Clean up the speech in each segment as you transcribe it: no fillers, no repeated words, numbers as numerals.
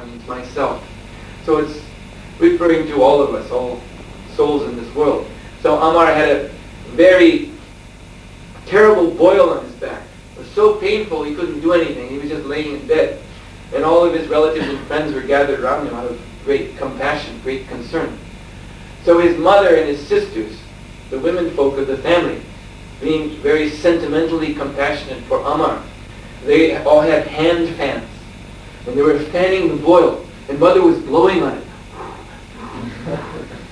Amar means myself. So it's referring to all of us, all souls in this world. So Amar had a very terrible boil on his back. It was so painful he couldn't do anything. He was just laying in bed. And all of his relatives and friends were gathered around him out of great compassion, great concern. So his mother and his sisters, the women folk of the family, being very sentimentally compassionate for Amar, they all had hand fans. And they were fanning the boil. And mother was blowing on it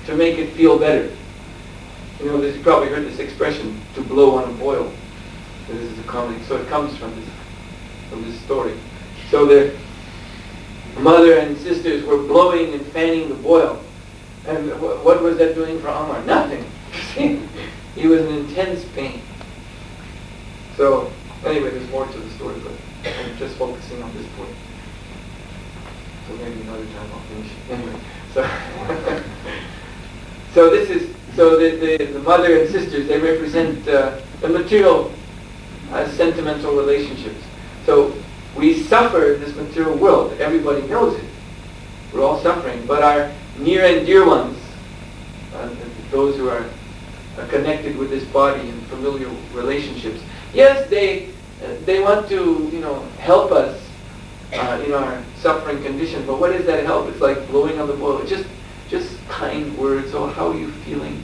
to make it feel better. You know, you've probably heard this expression, to blow on a boil. This is a common, so it comes from this story. So the mother and sisters were blowing and fanning the boil. And what was that doing for Amar? Nothing. He was in intense pain. So, anyway, there's more to the story, but I'm just focusing on this point. So maybe another time I'll finish it. Anyway, so the mother and sisters, they represent the material, sentimental relationships. So we suffer in this material world. Everybody knows it. We're all suffering. But our near and dear ones, those who are connected with this body in familial relationships, yes, they want to, help us in our suffering condition. But what is that help? It's like blowing on the boil. Just kind words. Oh, how are you feeling?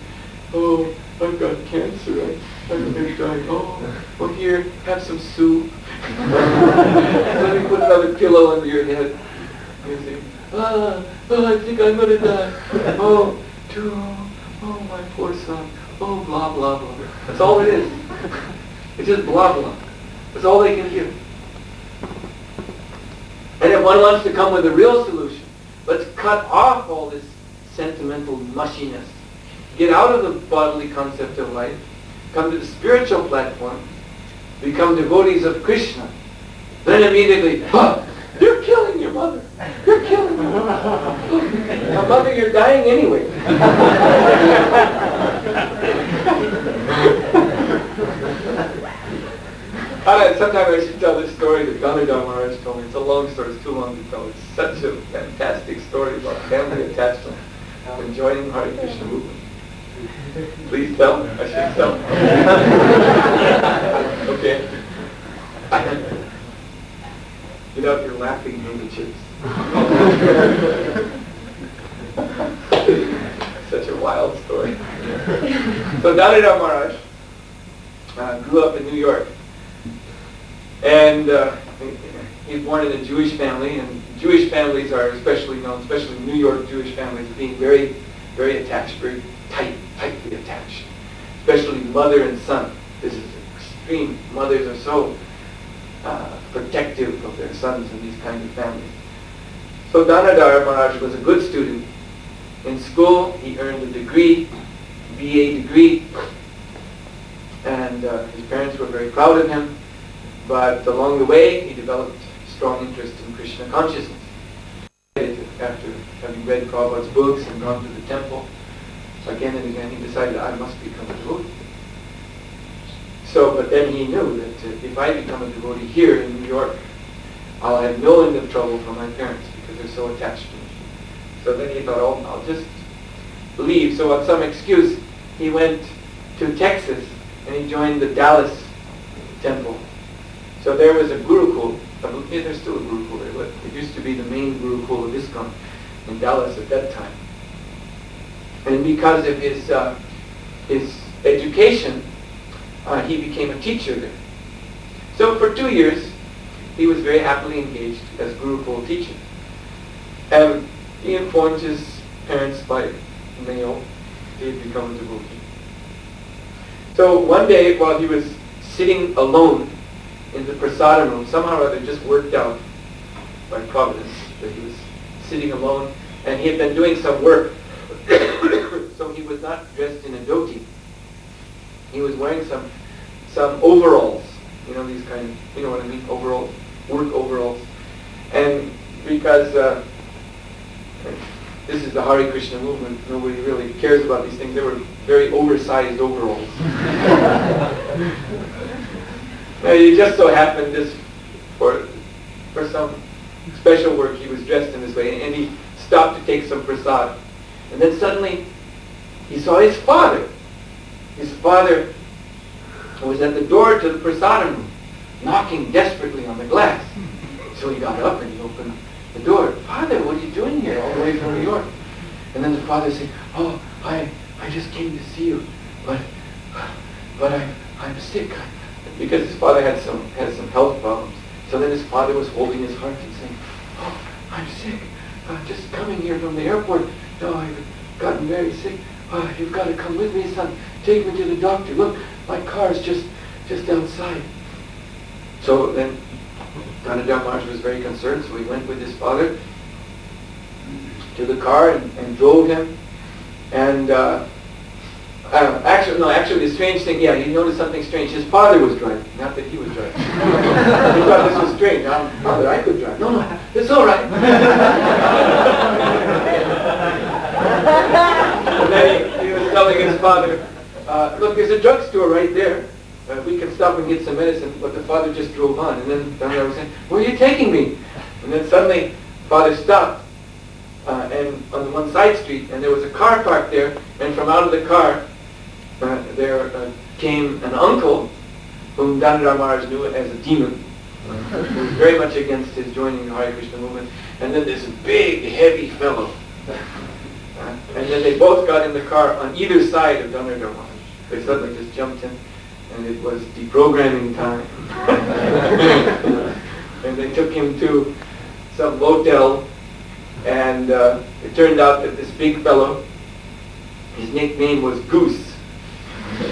Oh, I've got cancer. I'm dying. Oh, here, have some soup. Let me put another pillow under your head. You say, I think I'm going to die. Oh, my poor son. Oh, blah, blah, blah. That's all it is. It's just blah, blah. That's all they can hear. And if one wants to come with a real solution, let's cut off all this sentimental mushiness. Get out of the bodily concept of life. Come to the spiritual platform. Become devotees of Krishna. Then immediately, you're killing your mother. You're killing her. Now, mother, you're dying anyway. Sometimes I should tell this story that Ganadhar Maharaj told me. It's a long story. It's too long to tell. It's such a fantastic story about family attachment and joining Hare Krishna movement. Please tell. I should tell. Okay. Get out your laughing handkerchiefs. Such a wild story. So Ganadhar Maharaj grew up in New York. And he's born in a Jewish family, and Jewish families are especially known, especially New York Jewish families, as being very, very attached, very tightly attached. Especially mother and son. This is extreme. Mothers are so protective of their sons in these kinds of families. So Ganadhar Maharaj was a good student. In school, he earned a degree, BA degree, and his parents were very proud of him. But along the way, he developed strong interest in Krishna consciousness. After having read Prabhupada's books and gone to the temple, again and again, he decided, I must become a devotee. So, but then he knew that if I become a devotee here in New York, I'll have no end of trouble from my parents because they're so attached to me. So then he thought, I'll just leave. So on some excuse, he went to Texas and he joined the Dallas temple. So there was a Gurukul. There's still a Gurukul there, but it used to be the main Gurukul of ISKCON in Dallas at that time. And because of his education, he became a teacher there. So for 2 years, he was very happily engaged as Gurukul teacher. And he informed his parents by mail he had become a devotee. So one day, while he was sitting alone in the prasadam room, somehow or other just worked out by providence that he was sitting alone, and he had been doing some work. So he was not dressed in a dhoti. He was wearing some overalls, these kind of, what I mean, overalls, work overalls. And because this is the Hare Krishna movement, nobody really cares about these things. They were very oversized overalls. Now, it just so happened this, for some special work, he was dressed in this way, and he stopped to take some prasad. And then suddenly, he saw his father. His father was at the door to the prasadam room, knocking desperately on the glass. So he got up and he opened the door. "Father, what are you doing here, all the way from New York?" And then the father said, "Oh, I just came to see you, but I'm sick," because his father had some health problems. So then his father was holding his heart and saying, "Oh, I'm sick. Just coming here from the airport. No, I've gotten very sick. You've got to come with me, son. Take me to the doctor. Look, my car's just outside." So then Danadhar Maharaj was very concerned, so he went with his father to the car and drove him. And actually the strange thing, he noticed something strange. His father was driving, not that he was driving. He thought this was strange. "Father, I could drive." No, it's all right. And then he was telling his father, "Look, there's a drugstore right there. We can stop and get some medicine." But the father just drove on. And then Danadhar was saying, "Where are you taking me?" And then suddenly, father stopped and on one side street, and there was a car parked there. And from out of the car, there came an uncle whom Danadhar Maharaj knew as a demon, who was very much against his joining the Hare Krishna movement. And then this big, heavy fellow. And then they both got in the car on either side of Danadhar Maharaj. They suddenly just jumped in, and it was deprogramming time. And they took him to some motel, and it turned out that this big fellow, his nickname was Goose.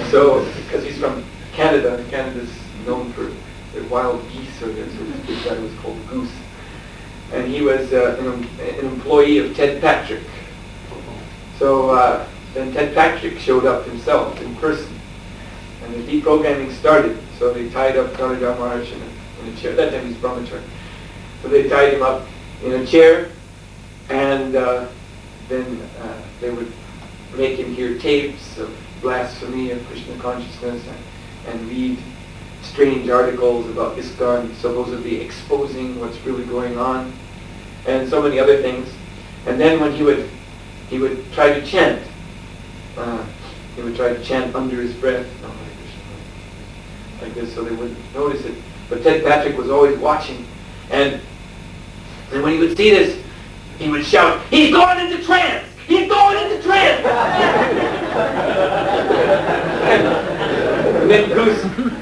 So, because he's from Canada, and Canada's known for their wild geese, so this big guy was called Goose. And he was an employee of Ted Patrick. So then Ted Patrick showed up himself in person, and the deprogramming started. So they tied up Danadhar Maharaj in a chair. That time he's brahmachari. So they tied him up in a chair, and then they would make him hear tapes of blasphemy of Krishna consciousness and read strange articles about ISKCON, supposedly exposing what's really going on, and so many other things. And then when he would try to chant, under his breath, like this, so they wouldn't notice it. But Ted Patrick was always watching, and when he would see this, he would shout, "He's going into trance! He's going into trance!" and then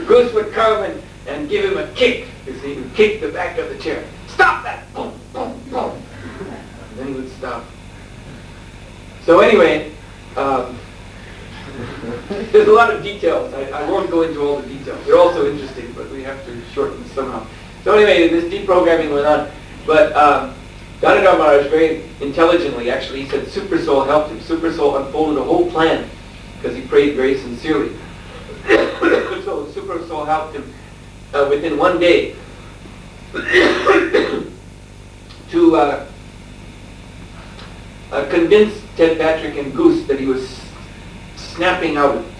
Goose would come and give him a kick, because he would kick the back of the chair. "Stop that!" Boom, boom, boom. And then he would stop. So anyway, there's a lot of details. I won't go into all the details. They're also interesting, but we have to shorten this somehow. So anyway, this deprogramming went on. But Danadhar Maharaj very intelligently, actually, he said Super Soul helped him. Super Soul unfolded a whole plan because he prayed very sincerely. So Super Soul helped him within one day to convince Ted Patrick and Goose that he was snapping out of it.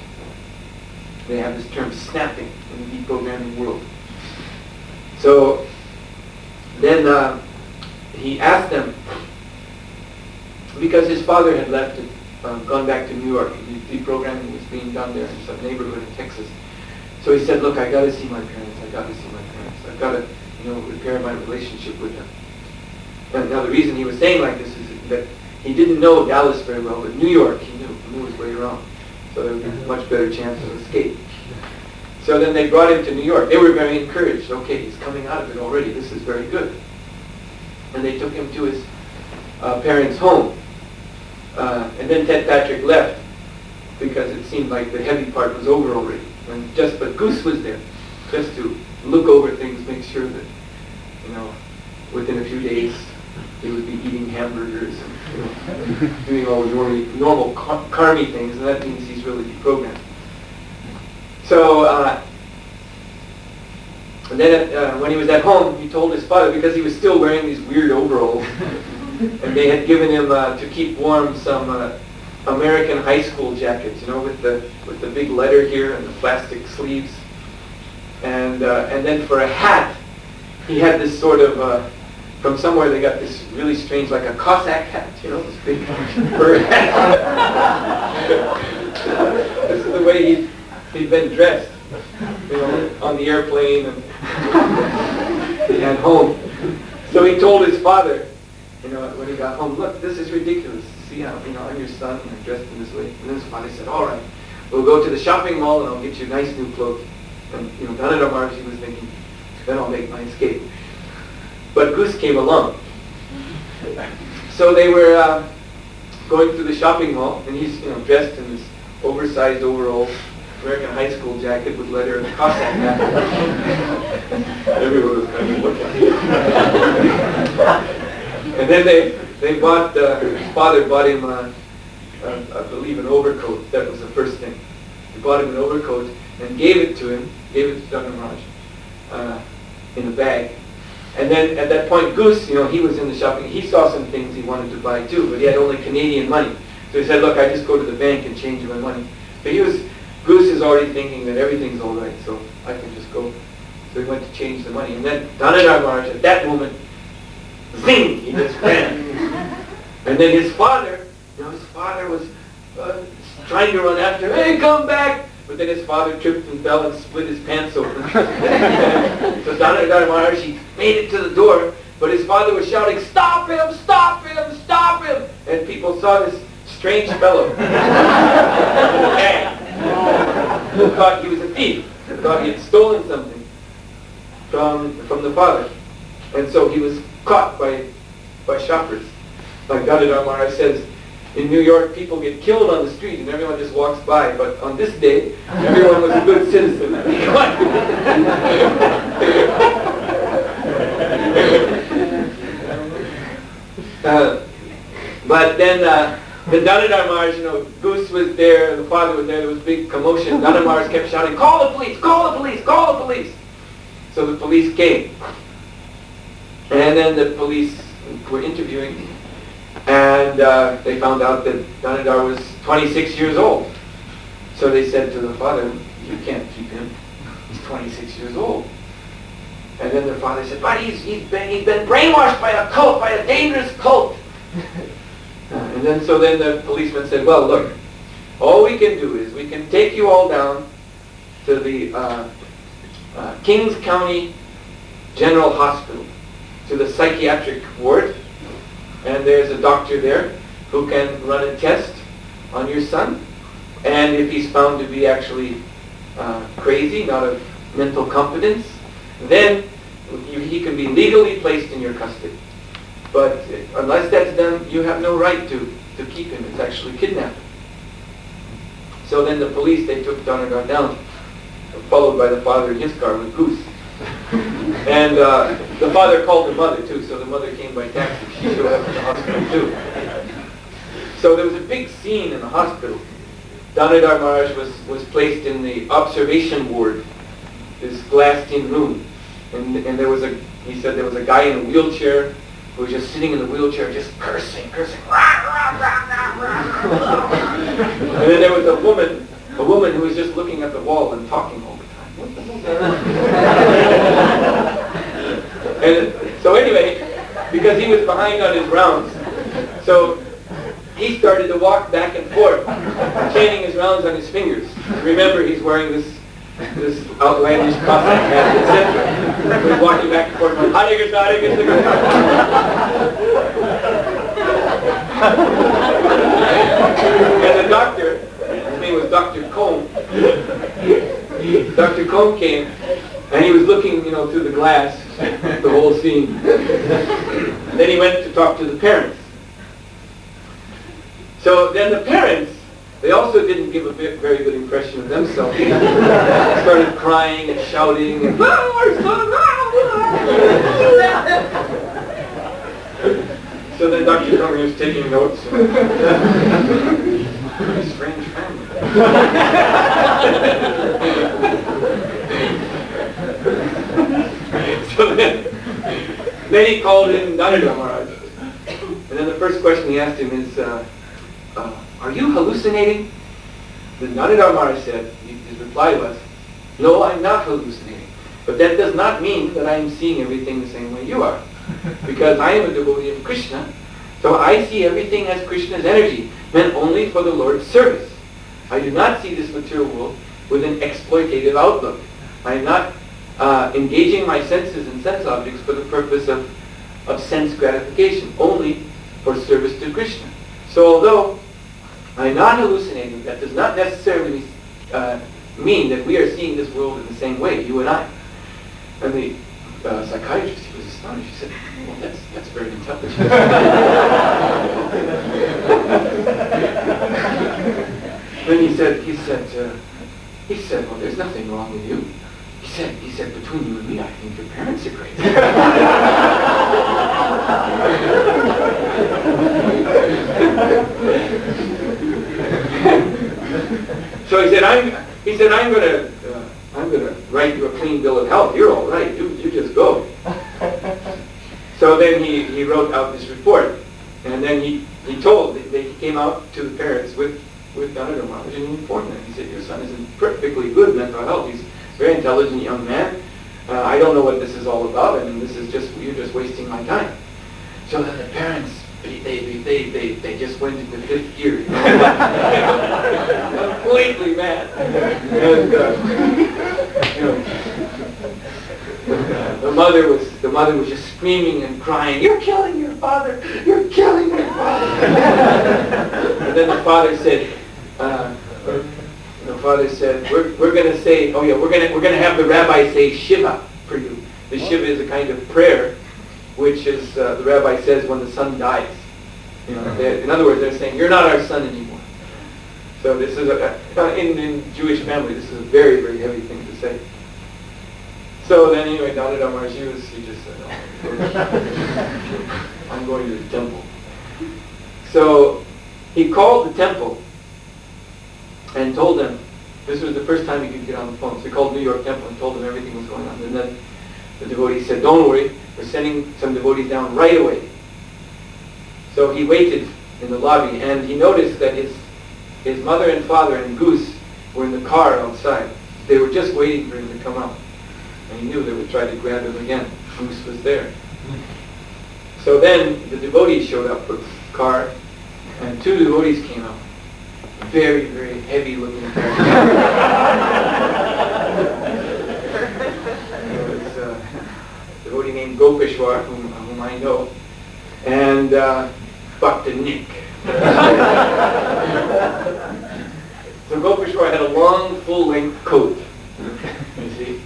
They have this term snapping in the deprogramming world. So then he asked them, because his father had left it, gone back to New York. The deprogramming was being done there in some neighborhood in Texas. So he said, "Look, I got to see my parents. I got to see my parents. I've got to, repair my relationship with them." And now the reason he was saying like this is that he didn't know Dallas very well, but New York he knew his way around. So there would be a much better chance of escape. So then they brought him to New York. They were very encouraged. Okay, he's coming out of it already. This is very good. And they took him to his parents' home. And then Ted Patrick left because it seemed like the heavy part was over already. But Goose was there just to look over things, make sure that, within a few days he would be eating hamburgers and doing all the normal karmi things, and that means he's really deprogrammed. So and then when he was at home, he told his father, because he was still wearing these weird overalls, and they had given him to keep warm some American high school jackets, with the big letter here and the plastic sleeves, and then for a hat, he had this sort of from somewhere they got this really strange, like a Cossack hat, this big fur hat. This is the way he'd been dressed, on the airplane and home. So he told his father, when he got home, look, this is ridiculous. See how, I'm your son and I'm dressed in this way. And then his father said, all right, we'll go to the shopping mall and I'll get you nice new clothes. And, down at Mars he was thinking, then I'll make my escape. But Goose came along. So they were going through the shopping mall, and he's dressed in this oversized overall American high school jacket with leather and a Cossack hat. Everyone was kind of looking. And then they bought, his father bought him, I believe, an overcoat. That was the first thing. He bought him an overcoat and gave it to Dhanaraj in a bag. And then at that point, Goose, he was in the shopping. He saw some things he wanted to buy too, but he had only Canadian money. So he said, look, I just go to the bank and change my money. But Goose is already thinking that everything's all right, so I can just go. So he went to change the money. And then Dhanaraj, at that moment, zing, he just ran. And then his father was trying to run after him, hey, come back! But then his father tripped and fell and split his pants open. So Dhanaraj, he made it to the door, but his father was shouting, stop him, stop him, stop him! And people saw this strange fellow in a bag, who thought he was a thief, thought he had stolen something from the father. And so he was caught by shoppers. Like Dhanaraj says, in New York, people get killed on the street and everyone just walks by. But on this day, everyone was a good citizen. But then Dhanaraj, Goose was there, the father was there was a big commotion. Dhanaraj kept shouting, call the police, call the police, call the police. So the police came. And then the police were interviewing. And they found out that Dhanaraj was 26 years old. So they said to the father, you can't keep him. He's 26 years old. And then the father said, but he's been brainwashed by a cult, by a dangerous cult. And then the policeman said, well, look, all we can do is we can take you all down to the Kings County General Hospital, to the psychiatric ward. And there's a doctor there who can run a test on your son. And if he's found to be actually crazy, not of mental competence, then he can be legally placed in your custody. But unless that's done, you have no right to keep him. It's actually kidnapping. So then the police, they took Dhanaraj down, followed by the father in his car with Goose. And the father called the mother too, so the mother came by taxi. She showed up at the hospital too. So there was a big scene in the hospital. Dhanaraj was placed in the observation ward, this glassed-in room. And he said there was a guy in a wheelchair who was just sitting in the wheelchair just cursing. And then there was a woman who was just looking at the wall and talking all the time. What the hell? And so anyway, because he was behind on his rounds, so he started to walk back and forth, chaining his rounds on his fingers. Remember, he's wearing this outlandish Cossack hat, etc. He was walking back and forth, going, Hare Krishna, Hare Krishna. And the doctor, his name was Dr. Combe. Dr. Combe came, and he was looking, through the glass, the whole scene. Then he went to talk to the parents. So then the parents, they also didn't give a very good impression of themselves. They started crying and shouting, and our son, So then Dr. Combe was taking notes. Very strange family. So then he called in Dhanaraj. And then the first question he asked him is, are you hallucinating? Then Dhanaraj said, his reply was, no, I'm not hallucinating. But that does not mean that I'm seeing everything the same way you are. because I am a devotee of Krishna. So I see everything as Krishna's energy, meant only for the Lord's service. I do not see this material world with an exploitative outlook. I am not engaging my senses and sense objects for the purpose of sense gratification, only for service to Krishna. So although I'm not hallucinating, that does not necessarily mean that we are seeing this world in the same way, you and I. And the psychiatrist, he was astonished. He said, well, that's very intelligent. Then he said, well, there's nothing wrong with you. He said, between you and me, I think your parents are great. So he said, I'm gonna write you a clean bill of health. You're all right. You just go. So then he wrote out this report, and then he came out to the parents with Damodar Maharaj and he informed them. He said, your son is in perfectly good mental health. He's a very intelligent young man. I don't know what this is all about, and you're just wasting my time. So then the parents, they just went into fifth gear, completely mad. And the mother was just screaming and crying, "You're killing your father! You're killing your father!" And then the father said, "We're going to say, oh yeah, we're going to have the rabbi say Shiva for you." The Shiva is a kind of prayer, which is the rabbi says when the son dies. In other words, they're saying, "You're not our son anymore." So this is in Jewish family, this is a very, very heavy thing to say. So then anyway, Damodar Maharaj, he just said, I'm going to the temple. So he called the temple and told them, this was the first time he could get on the phone, so he called New York Temple and told them everything was going on. And then the devotee said, don't worry, we're sending some devotees down right away. So he waited in the lobby, and he noticed that his mother and father and Goose were in the car outside. They were just waiting for him to come out. And he knew they would try to grab him again. Goose was there. So then the devotees showed up with the car, and two devotees came out. Very, very heavy looking characters. There was a devotee named Gopeshwar, whom I know, and Bhakta Nick. So Gopeshwar had a long, full-length coat, you see.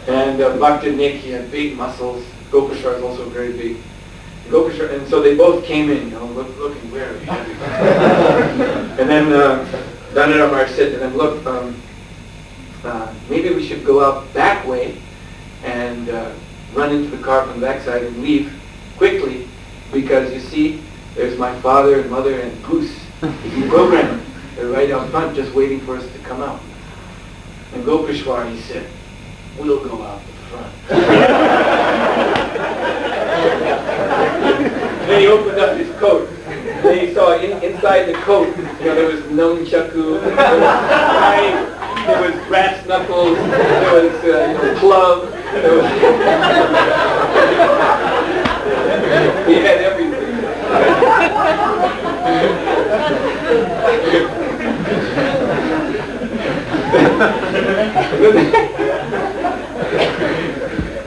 And Bhakta Nick, he had big muscles. Gopeshwar is also very big. And so they both came in, looking very heavy. And then Damodar Maharaj said to them, look, maybe we should go out back way and run into the car from the backside and leave quickly, because you see, there's my father and mother and Goose, the programmer. They're right out front just waiting for us to come out. And Gopeshwar, he said, we'll go out the front. Then he opened up his coat. And he saw inside the coat, there was nunchaku, there was knife, there was brass knuckles, there was club, there was he had everything.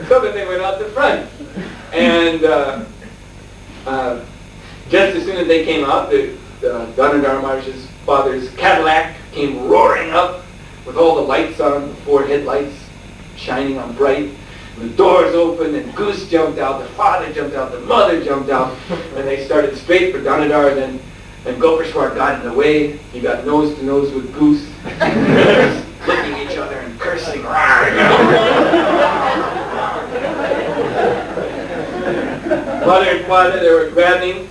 So then they went out the front, and just as soon as they came out, Damodar Maharaj's father's Cadillac came roaring up with all the lights on, the four headlights shining on bright. And the doors opened, and Goose jumped out, the father jumped out, the mother jumped out, and they started straight for Damodar. Then Gopeshwar got in the way. He got nose to nose with Goose, licking each other and cursing. Mother and father, they were grabbing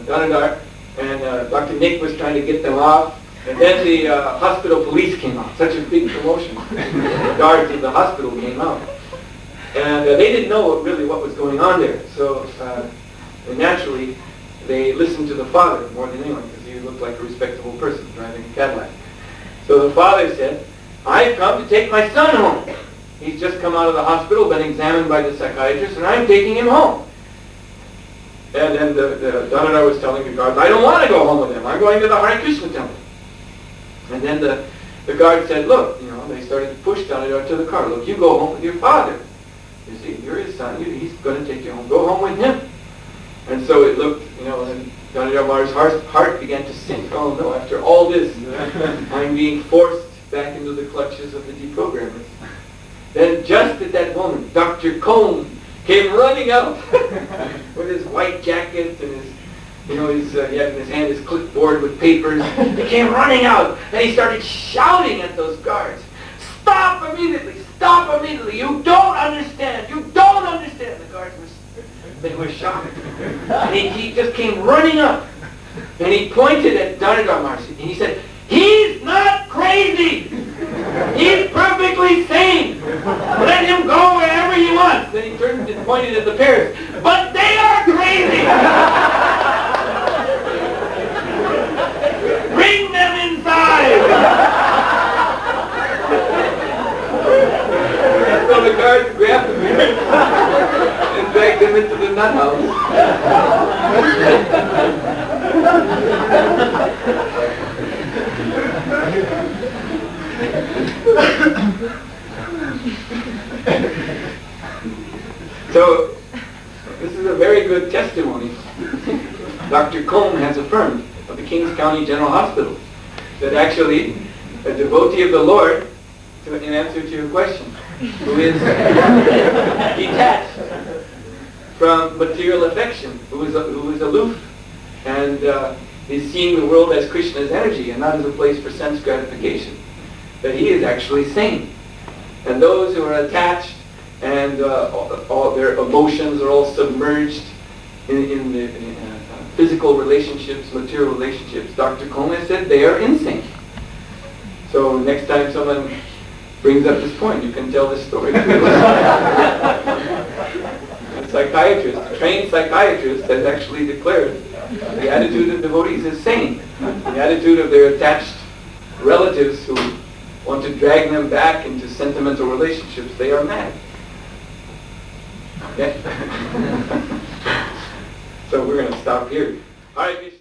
Damodar, and Dr. Nick was trying to get them off. And then the hospital police came out. Such a big commotion. The guards of the hospital came out. And they didn't know what was going on there. So naturally, they listened to the father more than anyone, because he looked like a respectable person driving a Cadillac. So the father said, I've come to take my son home. He's just come out of the hospital, been examined by the psychiatrist, and I'm taking him home. And then the Damodar was telling the guards, I don't want to go home with him. I'm going to the Hare Krishna temple. And then the guard said, look, they started to push Damodar to the car. Look, you go home with your father. You see, you're his son. He's going to take you home. Go home with him. And so it looked, and Damodar's heart began to sink. Oh no, after all this, I'm being forced back into the clutches of the deprogrammers. Then just at that moment, Dr. Cohn came running out with his white jacket and his, he had in his hand his clipboard with papers. He came running out and he started shouting at those guards, "Stop immediately! Stop immediately! You don't understand! You don't understand!" The guards they were shocked. And he just came running up and he pointed at Damodar and he said, "He's not crazy! He's perfectly sane! Let him go wherever he wants!" Then he turned and pointed at the parents. "But they are crazy! Bring them inside!" So the guards grabbed the parents and dragged them into the nut house. So, this is a very good testimony. Dr. Combe has affirmed of the Kings County General Hospital that actually a devotee of the Lord, in answer to your question, who is detached from material affection, who is aloof and is seeing the world as Krishna's energy and not as a place for sense gratification, that he is actually sane. And those who are attached and all their emotions are all submerged in the physical relationships, material relationships, Dr. Coleman said they are insane. So next time someone brings up this point, you can tell this story. A psychiatrist, a trained psychiatrist, has actually declared the attitude of devotees is sane. The attitude of their attached relatives who want to drag them back into sentimental relationships, they are mad. Okay? So we're going to stop here. All right.